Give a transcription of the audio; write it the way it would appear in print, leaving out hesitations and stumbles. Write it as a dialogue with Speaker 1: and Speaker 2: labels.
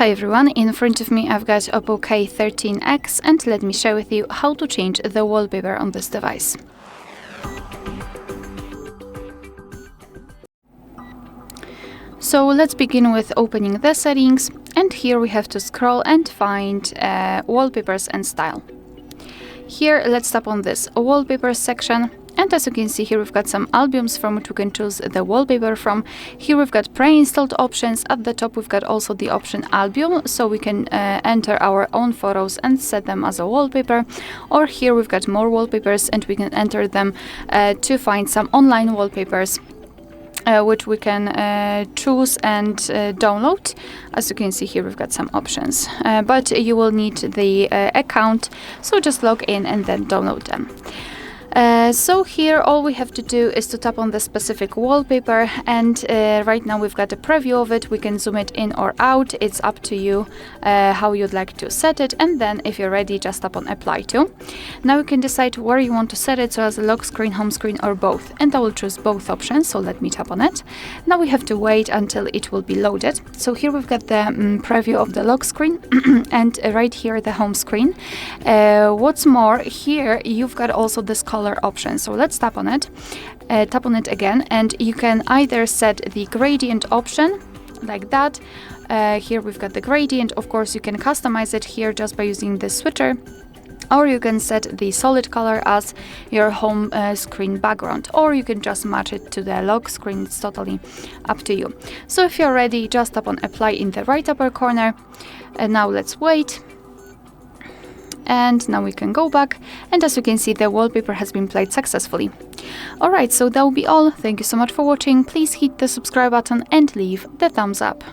Speaker 1: Hi everyone, in front of me I've got OPPO K13x and let me share with you how to change the wallpaper on this device. So let's begin with opening the settings, and here we have to scroll and find wallpapers and style. Here let's tap on this wallpapers section. And as you can see here, we've got some albums from which we can choose the wallpaper from. Here we've got pre-installed options. At the top we've got also the option album, so we can enter our own photos and set them as a wallpaper. Or here we've got more wallpapers and we can enter them to find some online wallpapers which we can choose and download. As you can see here, we've got some options, but you will need the account, so just log in and then download them. So here all we have to do is to tap on the specific wallpaper, and right now we've got a preview of it. We can zoom it in or out. It's up to you how you'd like to set it, and then if you're ready, just tap on apply to. Now you can decide where you want to set it, so as a lock screen, home screen, or both, and I will choose both options, so let me tap on it. Now we have to wait until it will be loaded. So here we've got the preview of the lock screen and right here the home screen. What's more, here you've got also this color option, so let's tap on it again, and you can either set the gradient option like that. Here we've got the gradient. Of course, you can customize it here just by using the switcher, or you can set the solid color as your home screen background, or you can just match it to the lock screen. It's totally up to you. So if you're ready, just tap on apply in the right upper corner, and now let's wait. And now we can go back, and as you can see, the wallpaper has been played successfully. Alright, so that will be all. Thank you so much for watching. Please hit the subscribe button and leave the thumbs up.